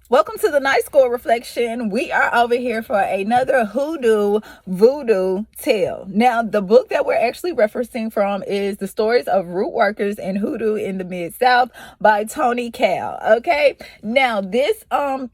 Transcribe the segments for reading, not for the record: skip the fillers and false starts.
Welcome to the Night School Reflection. We are over here for another Hoodoo Voodoo tale. Now, the book that we're actually referencing from is The Stories of Root Workers and Hoodoo in the Mid-South by Tony Cal. Okay, now this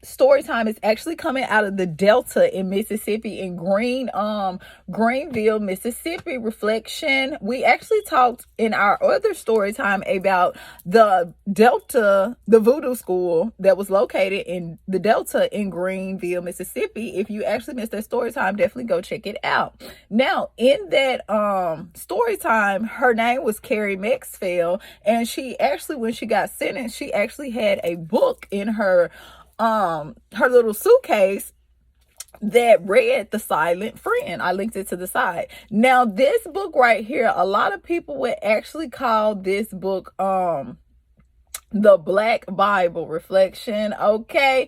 story time is actually coming out of the Delta in Mississippi, in Greenville, Mississippi. Reflection. We actually talked in our other story time about the Delta, the Voodoo school that was located in the Delta in Greenville, Mississippi. If you actually missed that story time, definitely go check it out. Now, in that story time, her name was Carrie Maxfield, and she actually, when she got sentenced, she actually had a book in her little suitcase that read The Silent Friend. I linked it to the side. Now, this book right here, a lot of people would actually call this book the Black Bible. Reflection. Okay,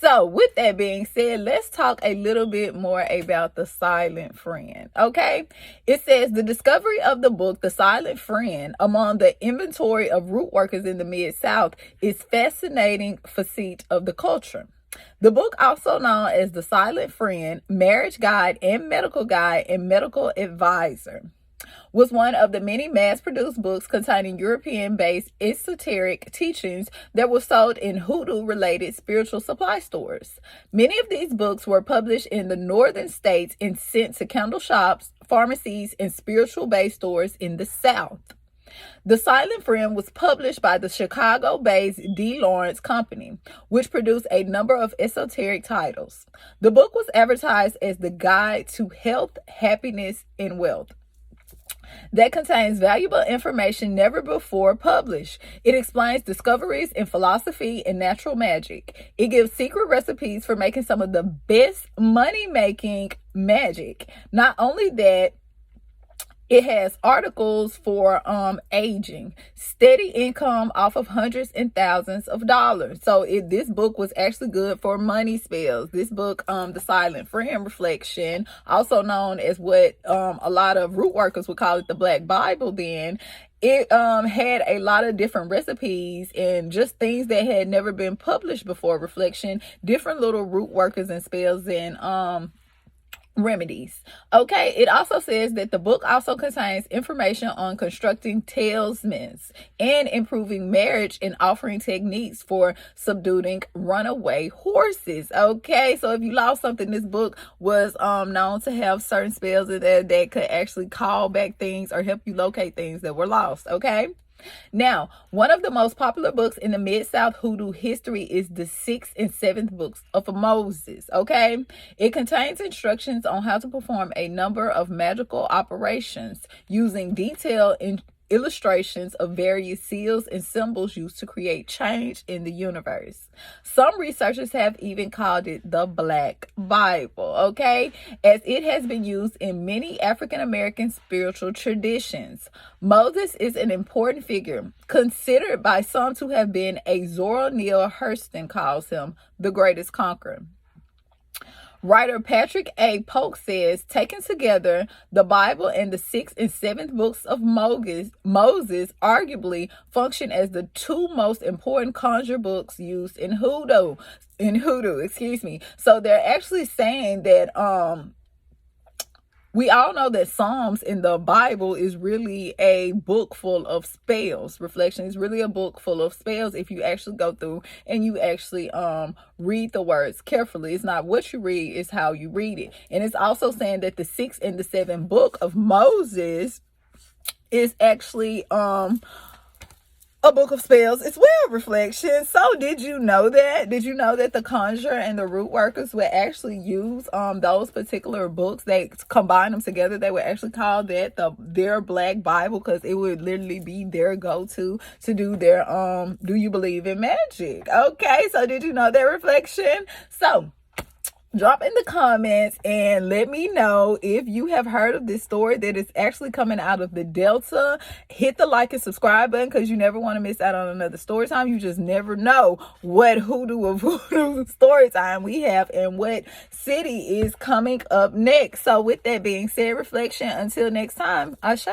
so with that being said, let's talk a little bit more about The Silent Friend. Okay, it says the discovery of the book The Silent Friend among the inventory of root workers in the Mid-South is fascinating facet of the culture. The book, also known as The Silent Friend, Marriage Guide and Medical Guide and Medical Advisor, was one of the many mass-produced books containing European-based esoteric teachings that were sold in hoodoo-related spiritual supply stores. Many of these books were published in the northern states and sent to candle shops, pharmacies, and spiritual-based stores in the South. The Silent Friend was published by the Chicago-based D. Lawrence Company, which produced a number of esoteric titles. The book was advertised as the guide to health, happiness, and wealth that contains valuable information never before published. It explains discoveries in philosophy and natural magic. It gives secret recipes for making some of the best money-making magic. Not only that, it has articles for aging, steady income off of hundreds and thousands of dollars. So this book was actually good for money spells. This book, The Silent Friend, Reflection, also known as what a lot of root workers would call it, the Black Bible then, it had a lot of different recipes and just things that had never been published before. Reflection, different little root workers and spells and remedies. Okay, it also says that the book also contains information on constructing talismans and improving marriage and offering techniques for subduing runaway horses. Okay, so if you lost something, this book was known to have certain spells in there that could actually call back things or help you locate things that were lost. Okay, now, one of the most popular books in the Mid-South Hoodoo history is the 6th and 7th books of Moses, okay? It contains instructions on how to perform a number of magical operations using detailed illustrations of various seals and symbols used to create change in the universe. Some researchers have even called it the Black Bible, okay, as it has been used in many African American spiritual traditions. Moses is an important figure, considered by some to have been a Zora Neale Hurston calls him the greatest conqueror. Writer Patrick A. Polk says, taken together, the Bible and the 6th and 7th books of Moses arguably function as the two most important conjure books used in hoodoo. So they're actually saying that we all know that Psalms in the Bible is really a book full of spells. Reflection is really a book full of spells if you actually go through and you actually read the words carefully. It's not what you read, it's how you read it. And it's also saying that the 6th and the 7th book of Moses is actually a book of spells as well. Reflection. So did you know that? Did you know that the conjurer and the root workers would actually use those particular books? They combine them together. They would actually call that their Black Bible, because it would literally be their go-to to do their do you believe in magic? Okay, so did you know that? Reflection. So drop in the comments and let me know if you have heard of this story that is actually coming out of the Delta. Hit the like and subscribe button, because you never want to miss out on another story time. You just never know what hoodoo or voodoo story time we have and what city is coming up next. So with that being said, reflection, until next time, Ashe.